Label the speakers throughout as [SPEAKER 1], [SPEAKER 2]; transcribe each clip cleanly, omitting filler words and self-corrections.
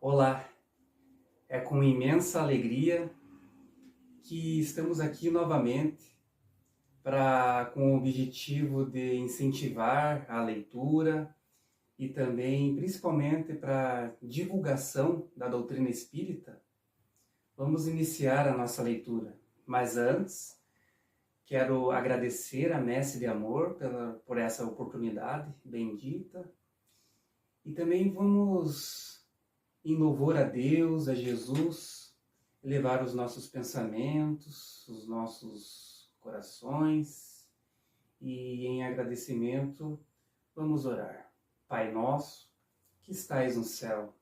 [SPEAKER 1] Olá, é com imensa alegria que estamos aqui novamente com o objetivo de incentivar a leitura e também, principalmente, para divulgação da doutrina espírita. Vamos iniciar a nossa leitura, mas antes quero agradecer a Messe de Amor por essa oportunidade bendita e também vamos, em louvor a Deus, a Jesus, elevar os nossos pensamentos, os nossos corações e em agradecimento vamos orar. Pai nosso, que estais no céu,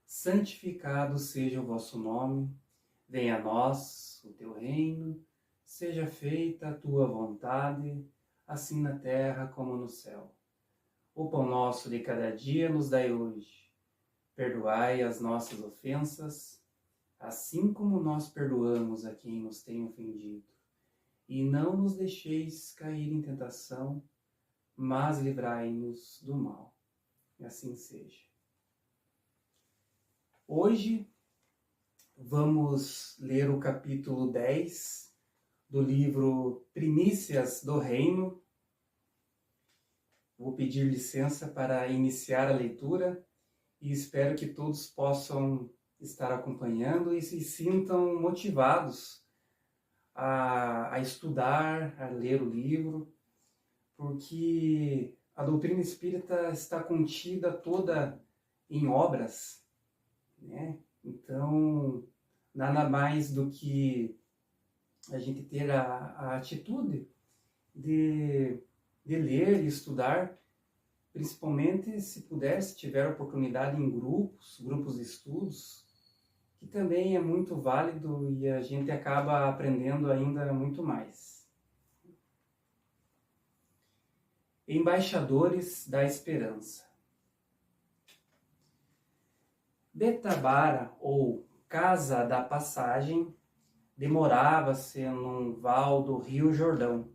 [SPEAKER 1] santificado seja o vosso nome, venha a nós o teu reino, seja feita a tua vontade, assim na terra como no céu. O pão nosso de cada dia nos dai hoje. Perdoai as nossas ofensas, assim como nós perdoamos a quem nos tem ofendido. E não nos deixeis cair em tentação, mas livrai-nos do mal. E assim seja. Hoje vamos ler o capítulo 10 do livro Primícias do Reino. Vou pedir licença para iniciar a leitura e espero que todos possam estar acompanhando e se sintam motivados a estudar, a ler o livro, porque a doutrina espírita está contida toda em obras, né? Então, nada mais do que a gente ter a atitude de ler e estudar, principalmente se puder, se tiver oportunidade em grupos de estudos, que também é muito válido e a gente acaba aprendendo ainda muito mais. Embaixadores da Esperança. Betabara, ou Casa da Passagem, demorava-se num val do Rio Jordão,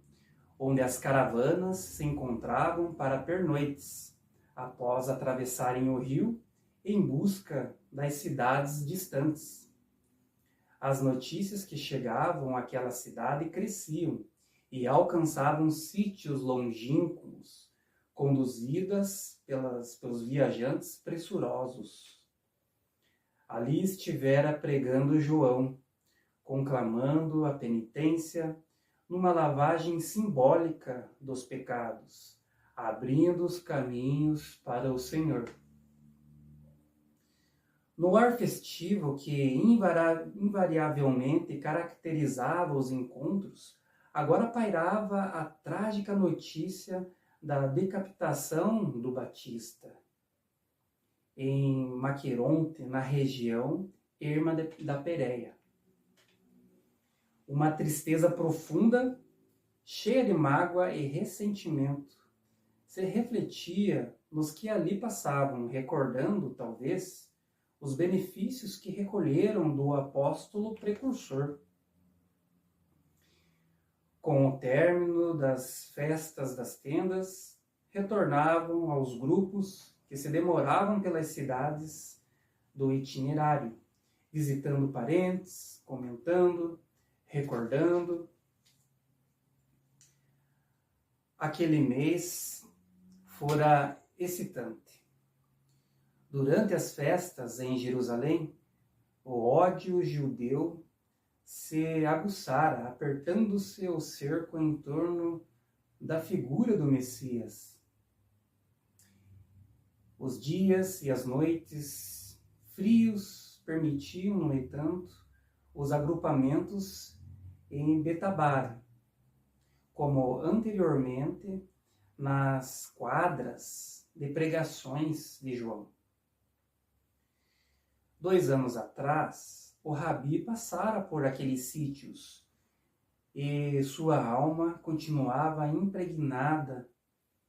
[SPEAKER 1] onde as caravanas se encontravam para pernoites, após atravessarem o rio em busca das cidades distantes. As notícias que chegavam àquela cidade cresciam e alcançavam sítios longínquos, conduzidas pelos viajantes pressurosos. Ali estivera pregando João, conclamando a penitência numa lavagem simbólica dos pecados, abrindo os caminhos para o Senhor. No ar festivo que invariavelmente caracterizava os encontros, agora pairava a trágica notícia da decapitação do Batista em Maqueronte, na região erma da Pérea. Uma tristeza profunda, cheia de mágoa e ressentimento, se refletia nos que ali passavam, recordando, talvez, os benefícios que recolheram do apóstolo precursor. Com o término das festas das tendas, retornavam aos grupos que se demoravam pelas cidades do itinerário, visitando parentes, comentando, recordando. Aquele mês fora excitante. Durante as festas em Jerusalém, o ódio judeu se aguçara, apertando-se o cerco em torno da figura do Messias. Os dias e as noites frios permitiam, no entanto, os agrupamentos em Betabara, como anteriormente nas quadras de pregações de João. 2 anos atrás, o Rabi passara por aqueles sítios e sua alma continuava impregnada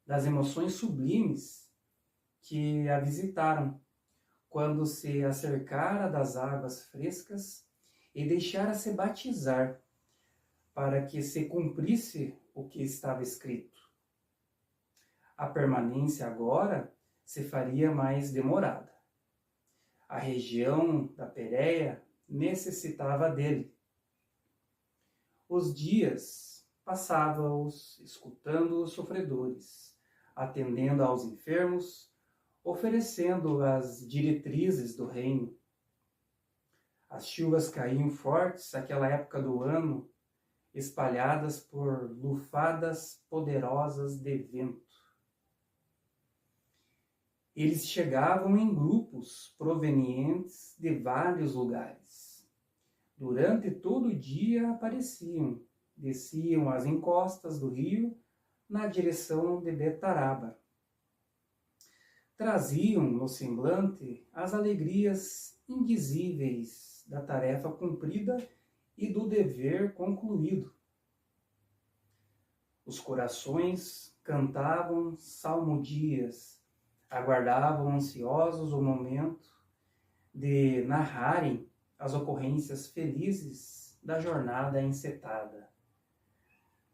[SPEAKER 1] das emoções sublimes que a visitaram quando se acercara das águas frescas e deixara-se batizar para que se cumprisse o que estava escrito. A permanência agora se faria mais demorada. A região da Pérea necessitava dele. Os dias passava-os escutando os sofredores, atendendo aos enfermos, oferecendo as diretrizes do reino. As chuvas caíam fortes naquela época do ano, espalhadas por lufadas poderosas de vento. Eles chegavam em grupos provenientes de vários lugares. Durante todo o dia apareciam, desciam as encostas do rio na direção de Betaraba. Traziam no semblante as alegrias indizíveis da tarefa cumprida e do dever concluído. Os corações cantavam salmodias, aguardavam ansiosos o momento de narrarem as ocorrências felizes da jornada encetada.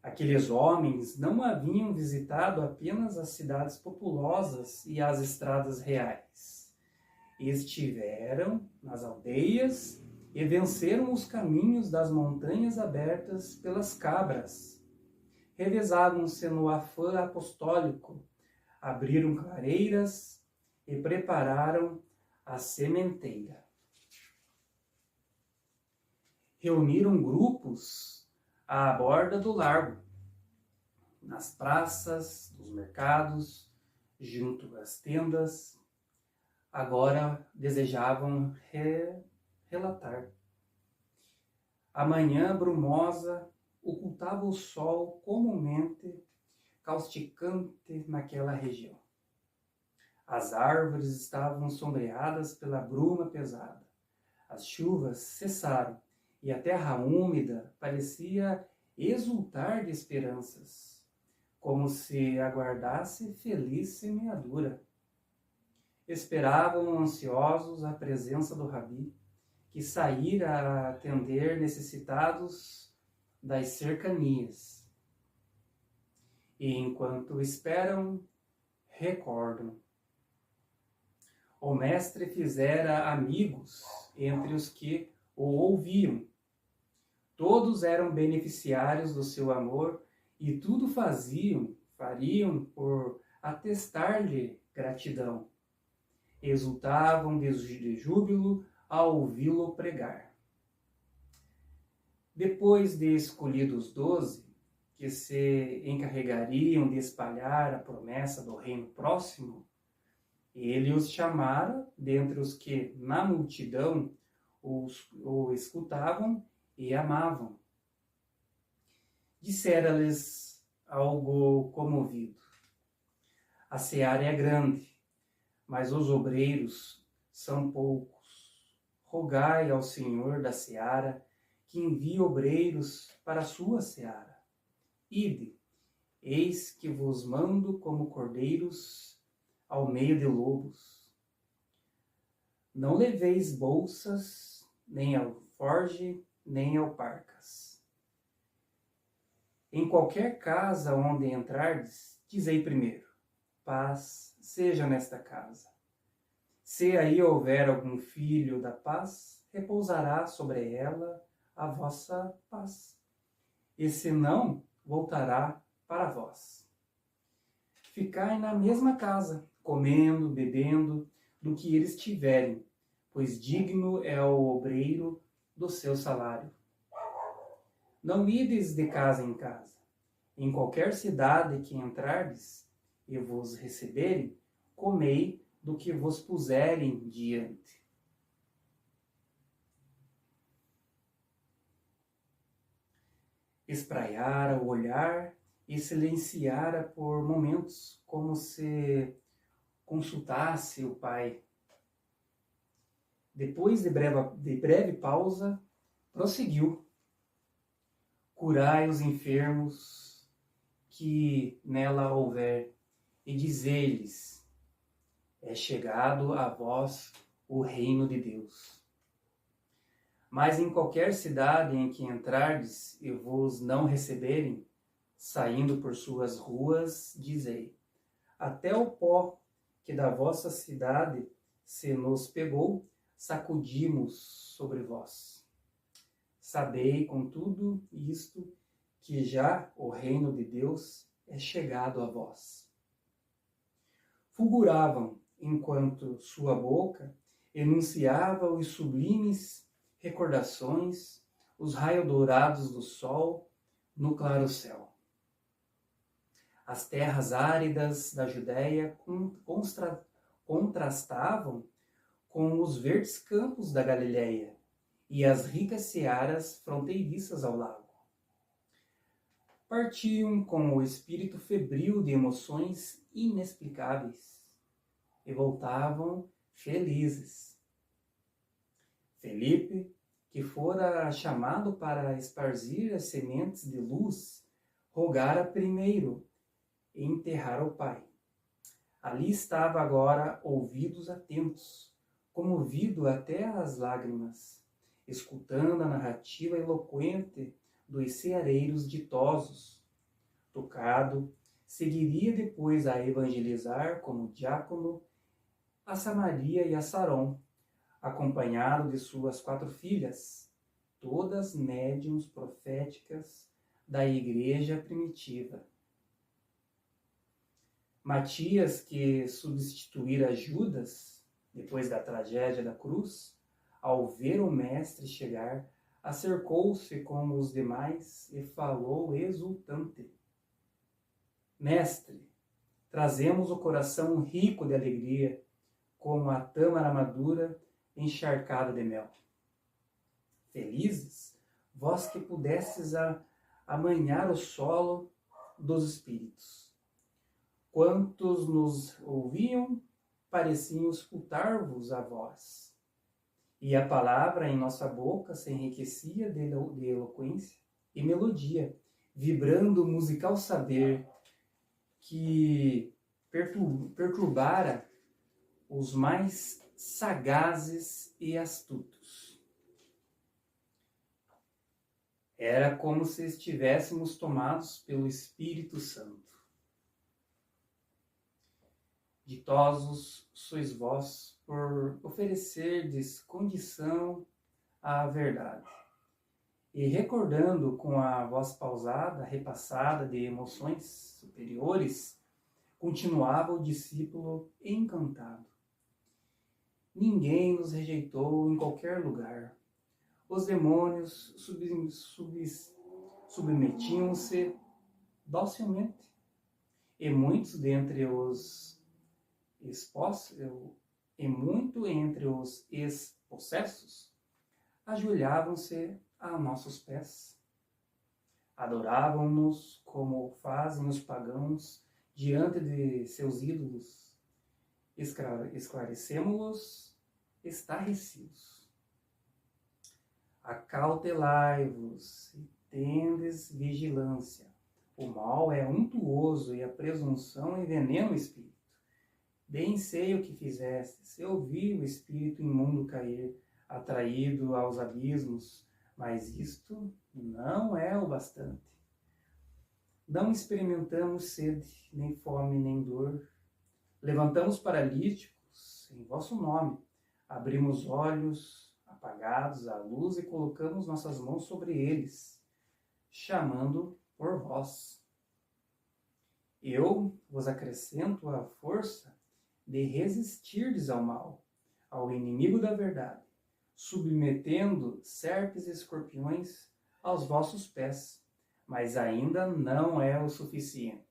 [SPEAKER 1] Aqueles homens não haviam visitado apenas as cidades populosas e as estradas reais. Estiveram nas aldeias e venceram os caminhos das montanhas abertas pelas cabras. Revezavam-se no afã apostólico, abriram clareiras e prepararam a sementeira. Reuniram grupos à borda do largo, nas praças, nos mercados, junto às tendas. Agora desejavam relatar. A manhã brumosa ocultava o sol comumente causticante naquela região. As árvores estavam sombreadas pela bruma pesada. As chuvas cessaram e a terra úmida parecia exultar de esperanças, como se aguardasse feliz semeadura. Esperavam ansiosos a presença do Rabi, que saíra a atender necessitados das cercanias. E enquanto esperam, recordam. O mestre fizera amigos entre os que o ouviam. Todos eram beneficiários do seu amor e tudo fariam por atestar-lhe gratidão. Exultavam de júbilo ao ouvi-lo pregar. Depois de escolhidos 12, que se encarregariam de espalhar a promessa do reino próximo, ele os chamara dentre os que, na multidão, o escutavam e amavam. Dissera-lhes algo comovido: a seara é grande, mas os obreiros são poucos. Rogai ao Senhor da seara que envie obreiros para a sua seara. Ide, eis que vos mando como cordeiros ao meio de lobos. Não leveis bolsas, nem alforge, nem alparcas. Em qualquer casa onde entrardes, dizei primeiro: paz seja nesta casa. Se aí houver algum filho da paz, repousará sobre ela a vossa paz. E se não, voltará para vós. Ficai na mesma casa, comendo, bebendo, do que eles tiverem, pois digno é o obreiro do seu salário. Não ides de casa em casa. Em qualquer cidade que entrardes e vos receberem, comei do que vos puserem diante. Espraiara o olhar e silenciara por momentos, como se consultasse o pai. Depois de breve pausa, prosseguiu: curai os enfermos que nela houver, e dizei-lhes: é chegado a vós o reino de Deus. Mas em qualquer cidade em que entrardes e vos não receberem, saindo por suas ruas, dizei: até o pó que da vossa cidade se nos pegou, sacudimos sobre vós. Sabei, contudo, isto, que já o reino de Deus é chegado a vós. Fulguravam, enquanto sua boca enunciava os sublimes recordações, os raios dourados do sol no claro céu. As terras áridas da Judéia contrastavam com os verdes campos da Galileia e as ricas searas fronteiriças ao lago. Partiam com o espírito febril de emoções inexplicáveis e voltavam felizes. Felipe, que fora chamado para esparzir as sementes de luz, rogara primeiro enterrar o pai. Ali estava agora, ouvidos atentos, comovido até às lágrimas, escutando a narrativa eloquente dos ceareiros ditosos. Tocado, seguiria depois a evangelizar como diácono a Samaria e a Saron, acompanhado de suas 4 filhas, todas médiuns proféticas da igreja primitiva. Matias, que substituíra Judas, depois da tragédia da cruz, ao ver o mestre chegar, acercou-se com os demais e falou exultante: Mestre, trazemos o coração rico de alegria, como a tâmara madura encharcada de mel. Felizes, vós que pudestes amanhar o solo dos espíritos. Quantos nos ouviam, pareciam escutar-vos a voz. E a palavra em nossa boca se enriquecia de eloquência e melodia, vibrando o musical saber que perturbara os mais sagazes e astutos. Era como se estivéssemos tomados pelo Espírito Santo. Ditosos sois vós por oferecerdes condição à verdade. E recordando com a voz pausada, repassada de emoções superiores, continuava o discípulo encantado. Ninguém nos rejeitou em qualquer lugar. Os demônios submetiam-se docilmente. E muitos dentre os ex-possessos ajoelhavam-se a nossos pés. Adoravam-nos como fazem os pagãos diante de seus ídolos. Esclarecemo-los estarrecidos. Acautelai-vos e tendes vigilância. O mal é untuoso e a presunção envenena o espírito. Bem sei o que fizestes, eu vi o espírito imundo cair, atraído aos abismos, mas isto não é o bastante. Não experimentamos sede, nem fome, nem dor. Levantamos paralíticos em vosso nome, abrimos olhos apagados à luz e colocamos nossas mãos sobre eles, chamando por vós. Eu vos acrescento a força de resistirdes ao mal, ao inimigo da verdade, submetendo serpes e escorpiões aos vossos pés, mas ainda não é o suficiente.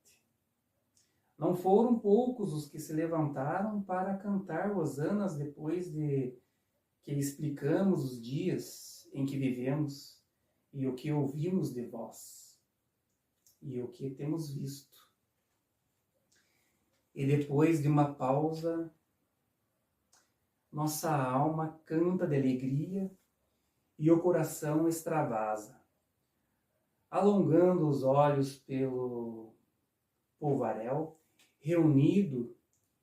[SPEAKER 1] Não foram poucos os que se levantaram para cantar hosanas depois de que explicamos os dias em que vivemos e o que ouvimos de vós e o que temos visto. E depois de uma pausa, nossa alma canta de alegria e o coração extravasa. Alongando os olhos pelo polvaréu, reunido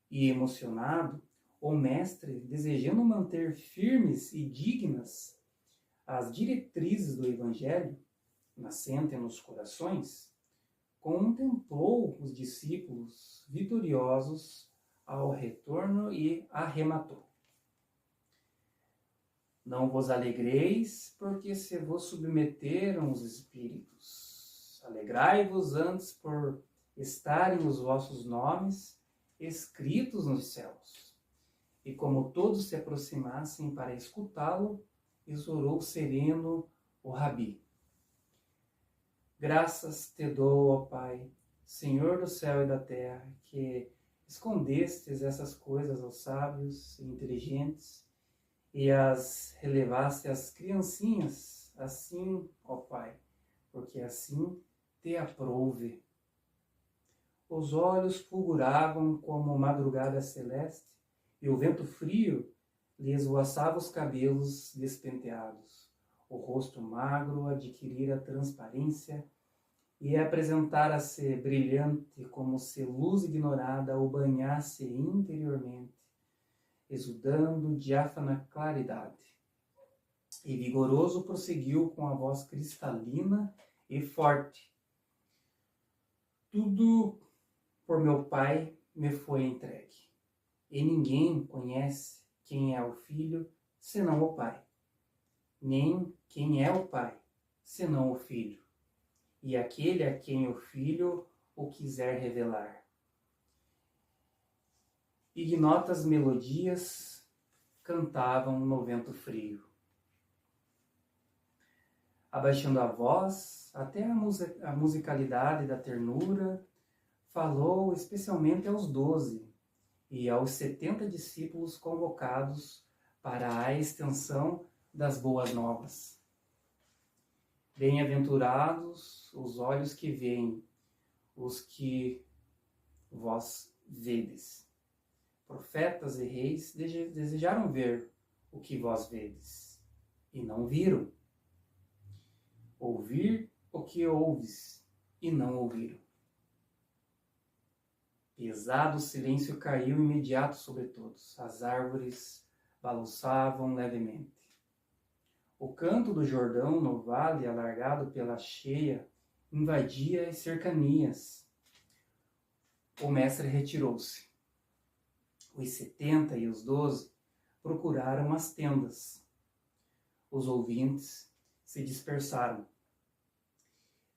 [SPEAKER 1] e emocionado, o mestre, desejando manter firmes e dignas as diretrizes do Evangelho, nascente nos corações, contemplou os discípulos vitoriosos ao retorno e arrematou: Não vos alegreis, porque se vos submeteram os espíritos. Alegrai-vos antes por estarem os vossos nomes escritos nos céus. E como todos se aproximassem para escutá-lo, exorou sereno o Rabi: Graças te dou, ó Pai, Senhor do céu e da terra, que escondestes essas coisas aos sábios e inteligentes e as relevaste às criancinhas, assim, ó Pai, porque assim te aprouve. Os olhos fulguravam como madrugada celeste, e o vento frio lhe esvoaçava os cabelos despenteados. O rosto magro adquirira transparência e apresentara-se brilhante, como se luz ignorada o banhasse interiormente, exudando diáfana claridade. E vigoroso prosseguiu com a voz cristalina e forte: Tudo por meu Pai me foi entregue, e ninguém conhece quem é o Filho, senão o Pai, nem quem é o Pai, senão o Filho, e aquele a quem o Filho o quiser revelar. Ignotas melodias cantavam no vento frio. Abaixando a voz, até a musicalidade da ternura, falou especialmente aos 12 e aos 70 discípulos convocados para a extensão das boas novas. Bem-aventurados os olhos que veem, os que vós vedes. Profetas e reis desejaram ver o que vós vedes, e não viram. Ouvir o que ouves, e não ouviram. Pesado silêncio caiu imediato sobre todos. As árvores balançavam levemente. O canto do Jordão no vale, alargado pela cheia, invadia as cercanias. O mestre retirou-se. Os 70 e os 12 procuraram as tendas. Os ouvintes se dispersaram.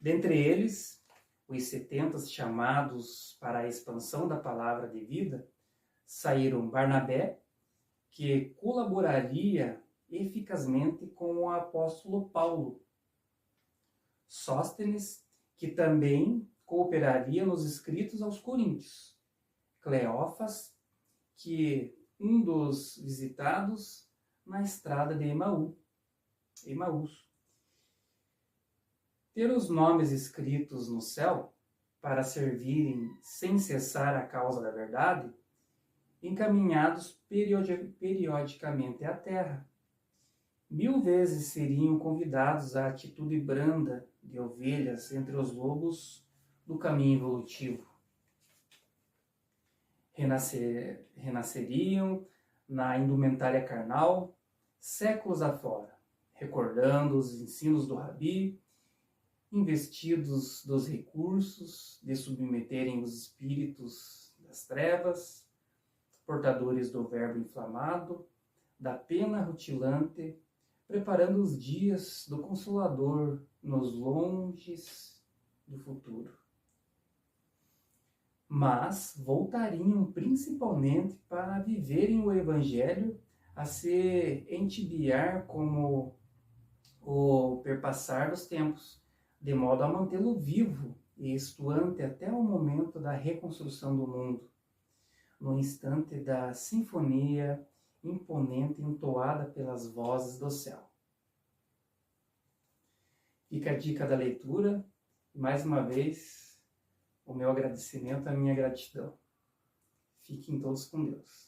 [SPEAKER 1] Dentre eles, os 70 chamados para a expansão da palavra de vida, saíram Barnabé, que colaboraria eficazmente com o apóstolo Paulo; Sóstenes, que também cooperaria nos escritos aos Coríntios; Cleófas, que um dos visitados na estrada de Emaús. Ter os nomes escritos no céu, para servirem sem cessar a causa da verdade, encaminhados periodicamente à terra. 1000 vezes seriam convidados à atitude branda de ovelhas entre os lobos do caminho evolutivo. Renasceriam na indumentária carnal, séculos afora, recordando os ensinos do Rabi, investidos dos recursos de submeterem os espíritos das trevas, portadores do verbo inflamado, da pena rutilante, preparando os dias do Consolador nos longes do futuro. Mas voltariam principalmente para viverem o Evangelho a se entibiar como o perpassar dos tempos, de modo a mantê-lo vivo e estuante até o momento da reconstrução do mundo, no instante da sinfonia imponente entoada pelas vozes do céu. Fica a dica da leitura, e mais uma vez, o meu agradecimento, a minha gratidão. Fiquem todos com Deus.